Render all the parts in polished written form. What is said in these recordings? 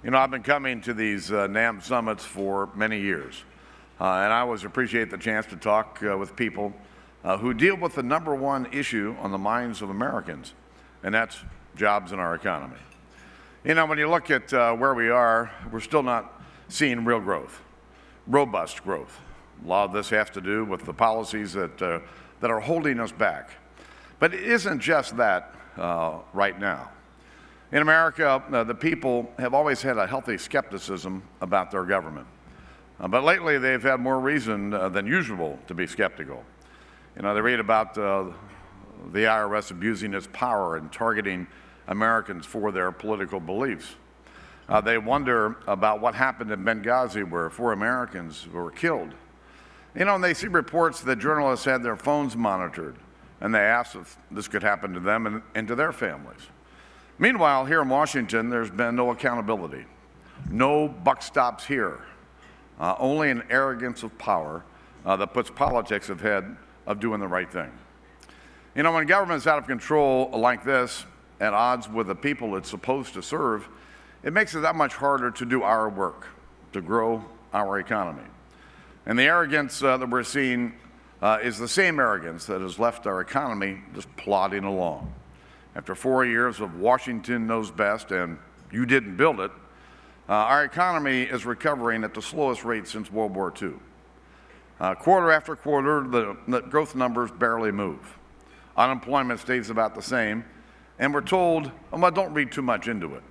You know, I've been coming to these NAM summits for many years, and I always appreciate the chance to talk with people who deal with the number one issue on the minds of Americans, and that's jobs in our economy. You know, when you look at where we are, we're still not seeing real growth, robust growth. A lot of this has to do with the policies that are holding us back. But it isn't just that right now. In America, the people have always had a healthy skepticism about their government. But lately, they've had more reason than usual to be skeptical. You know, they read about the IRS abusing its power and targeting Americans for their political beliefs. They wonder about what happened in Benghazi, where 4 Americans were killed. You know, and they see reports that journalists had their phones monitored, and they ask if this could happen to them and to their families. Meanwhile, here in Washington, there's been no accountability. No buck stops here. Only an arrogance of power that puts politics ahead of doing the right thing. You know, when government's out of control like this, at odds with the people it's supposed to serve, it makes it that much harder to do our work, to grow our economy. And the arrogance that we're seeing is the same arrogance that has left our economy just plodding along. After 4 years of Washington knows best and you didn't build it, our economy is recovering at the slowest rate since World War II. Quarter after quarter, the growth numbers barely move. Unemployment stays about the same, and we're told, well, don't read too much into it.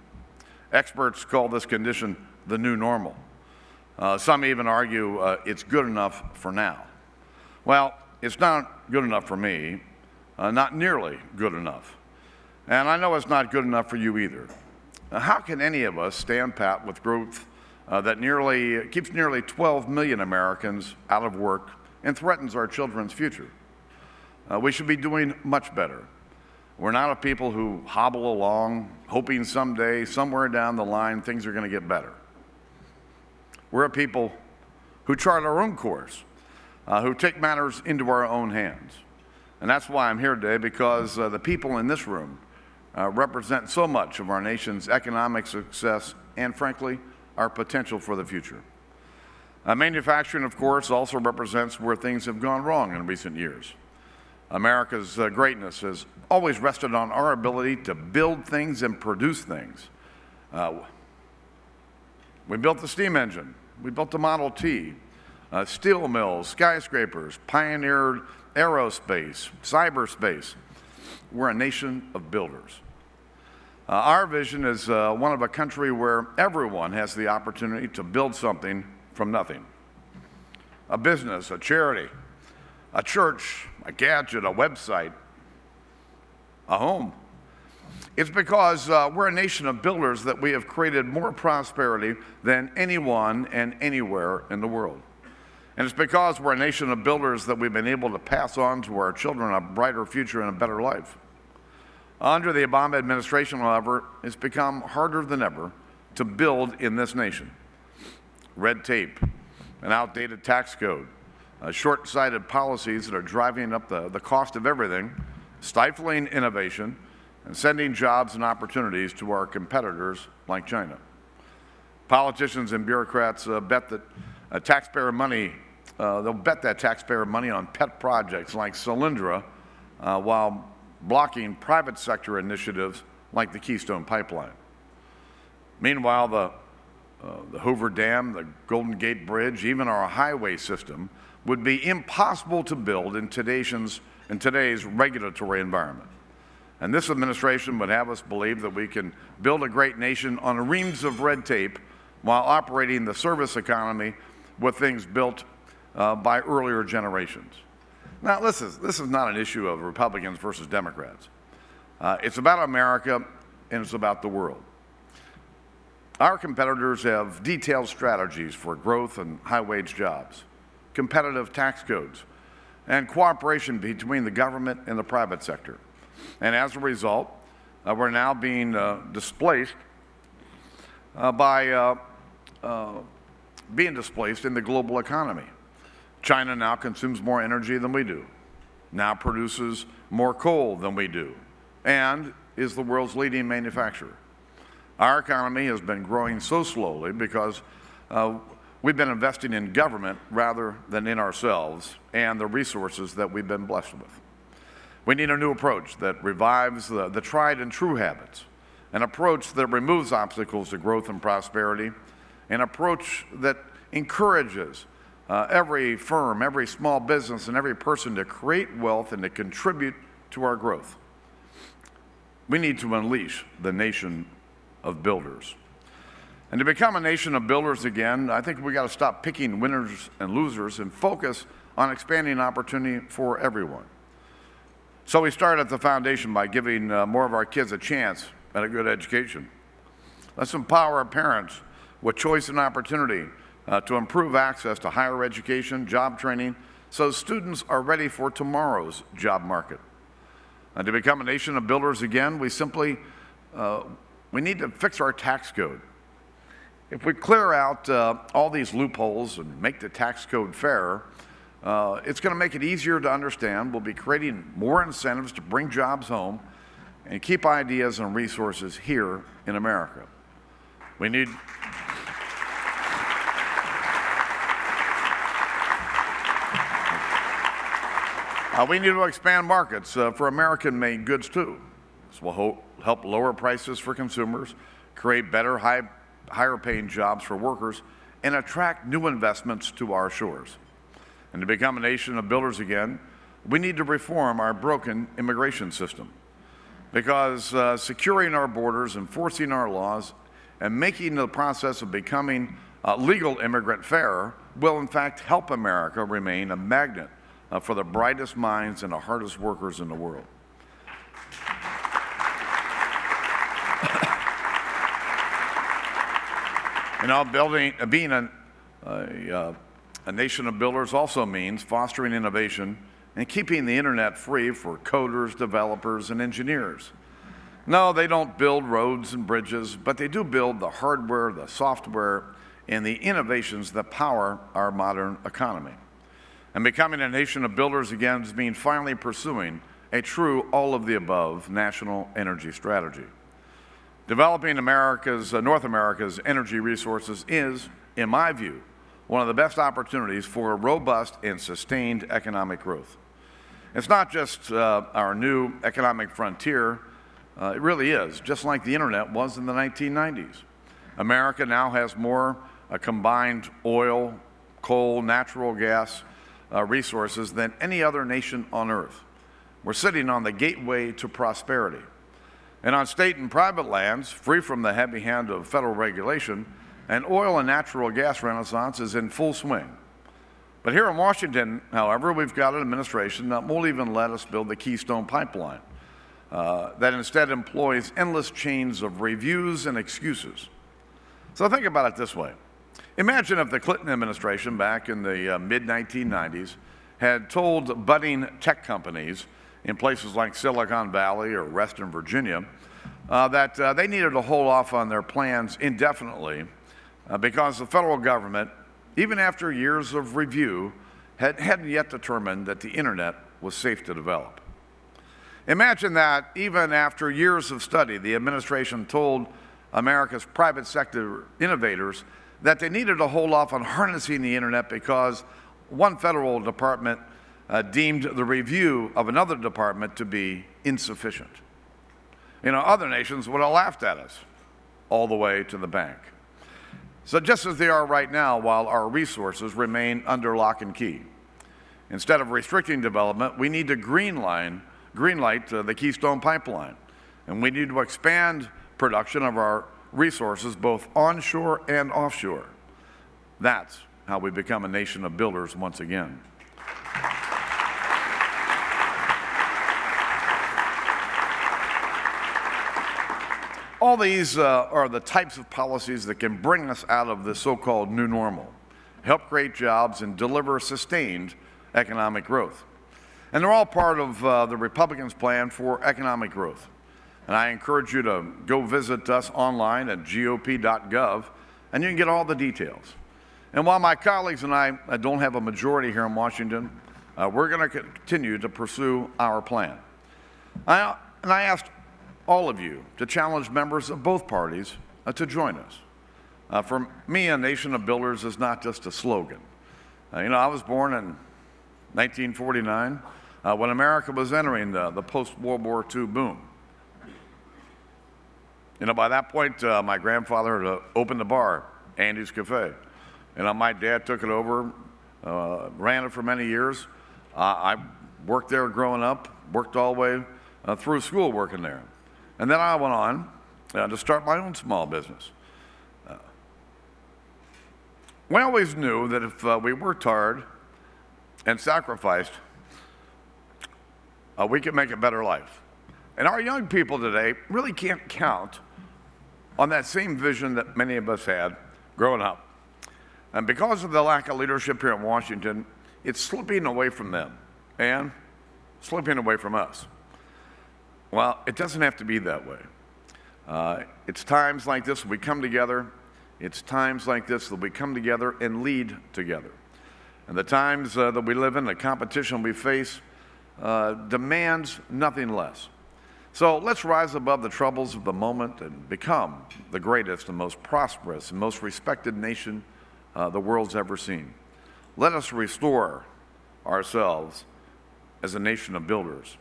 Experts call this condition the new normal. Some even argue it's good enough for now. Well, it's not good enough for me, not nearly good enough. And I know it's not good enough for you either. How can any of us stand pat with growth that keeps nearly 12 million Americans out of work and threatens our children's future? We should be doing much better. We're not a people who hobble along, hoping someday, somewhere down the line, things are going to get better. We're a people who chart our own course, who take matters into our own hands. And that's why I'm here today, because the people in this room represent so much of our nation's economic success and, frankly, our potential for the future. Manufacturing, of course, also represents where things have gone wrong in recent years. America's greatness has always rested on our ability to build things and produce things. We built the steam engine. We built the Model T, steel mills, skyscrapers, pioneered aerospace, cyberspace. We're a nation of builders. Our vision is one of a country where everyone has the opportunity to build something from nothing. A business, a charity, a church, a gadget, a website, a home. It's because we're a nation of builders that we have created more prosperity than anyone and anywhere in the world. And it's because we're a nation of builders that we've been able to pass on to our children a brighter future and a better life. Under the Obama administration, however, it's become harder than ever to build in this nation. Red tape, an outdated tax code, short-sighted policies that are driving up the cost of everything, stifling innovation, and sending jobs and opportunities to our competitors like China. Politicians and bureaucrats bet that taxpayer money, they'll bet that taxpayer money on pet projects like Solyndra while blocking private sector initiatives like the Keystone Pipeline. Meanwhile, the Hoover Dam, the Golden Gate Bridge, even our highway system would be impossible to build in today's regulatory environment. And this administration would have us believe that we can build a great nation on reams of red tape while operating the service economy with things built by earlier generations. Now, this is not an issue of Republicans versus Democrats. It's about America, and it's about the world. Our competitors have detailed strategies for growth and high-wage jobs, competitive tax codes, and cooperation between the government and the private sector. And as a result, we're now being displaced in the global economy. China now consumes more energy than we do, now produces more coal than we do, and is the world's leading manufacturer. Our economy has been growing so slowly because we've been investing in government rather than in ourselves and the resources that we've been blessed with. We need a new approach that revives the tried and true habits, an approach that removes obstacles to growth and prosperity, an approach that encourages every firm, every small business, and every person to create wealth and to contribute to our growth. We need to unleash the nation of builders. And to become a nation of builders again, I think we got to stop picking winners and losers and focus on expanding opportunity for everyone. So we start at the foundation by giving more of our kids a chance at a good education. Let's empower our parents with choice and opportunity to improve access to higher education, job training, so students are ready for tomorrow's job market. And to become a nation of builders again, we simply we need to fix our tax code. If we clear out all these loopholes and make the tax code fairer, it's going to make it easier to understand. We'll be creating more incentives to bring jobs home and keep ideas and resources here in America. We need to expand markets for American-made goods too. This will help lower prices for consumers, create better, higher-paying jobs for workers, and attract new investments to our shores. And to become a nation of builders again, we need to reform our broken immigration system, because securing our borders, enforcing our laws, and making the process of becoming a legal immigrant fairer will in fact help America remain a magnet for the brightest minds and the hardest workers in the world. You know, being a nation of builders also means fostering innovation and keeping the internet free for coders, developers, and engineers. No, they don't build roads and bridges, but they do build the hardware, the software, and the innovations that power our modern economy. And becoming a nation of builders again means finally pursuing a true all-of-the-above national energy strategy. Developing North America's energy resources is, in my view, one of the best opportunities for a robust and sustained economic growth. It's not just our new economic frontier, it really is, just like the internet was in the 1990s. America now has more combined oil, coal, natural gas resources than any other nation on earth. We're sitting on the gateway to prosperity. And on state and private lands, free from the heavy hand of federal regulation, an oil and natural gas renaissance is in full swing. But here in Washington, however, we've got an administration that won't even let us build the Keystone Pipeline, that instead employs endless chains of reviews and excuses. So think about it this way. Imagine if the Clinton administration back in the mid-1990s had told budding tech companies in places like Silicon Valley or Western Virginia that they needed to hold off on their plans indefinitely because the federal government, even after years of review, hadn't yet determined that the internet was safe to develop. Imagine that even after years of study, the administration told America's private sector innovators that they needed to hold off on harnessing the internet because one federal department deemed the review of another department to be insufficient. You know, other nations would have laughed at us all the way to the bank. So just as they are right now, while our resources remain under lock and key, instead of restricting development, we need to greenlight the Keystone Pipeline, and we need to expand production of our resources both onshore and offshore. That's how we become a nation of builders once again. All these are the types of policies that can bring us out of the so-called new normal, help create jobs, and deliver sustained economic growth. And they're all part of the Republicans' plan for economic growth. And I encourage you to go visit us online at gop.gov, and you can get all the details. And while my colleagues and I don't have a majority here in Washington, we're going to continue to pursue our plan. And I asked all of you to challenge members of both parties to join us. For me, a nation of builders is not just a slogan. I was born in 1949 when America was entering the post-World War II boom. By that point, my grandfather had opened the bar, Andy's Cafe. My dad took it over, ran it for many years. I worked there growing up, worked all the way through school working there. And then I went on to start my own small business. We always knew that if we worked hard and sacrificed, we could make a better life. And our young people today really can't count on that same vision that many of us had growing up. And because of the lack of leadership here in Washington, it's slipping away from them and slipping away from us. Well, it doesn't have to be that way. It's times like this we come together. It's times like this that we come together and lead together. And the times that we live in, the competition we face, demands nothing less. So let's rise above the troubles of the moment and become the greatest and most prosperous and most respected nation the world's ever seen. Let us restore ourselves as a nation of builders.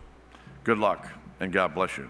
Good luck, and God bless you.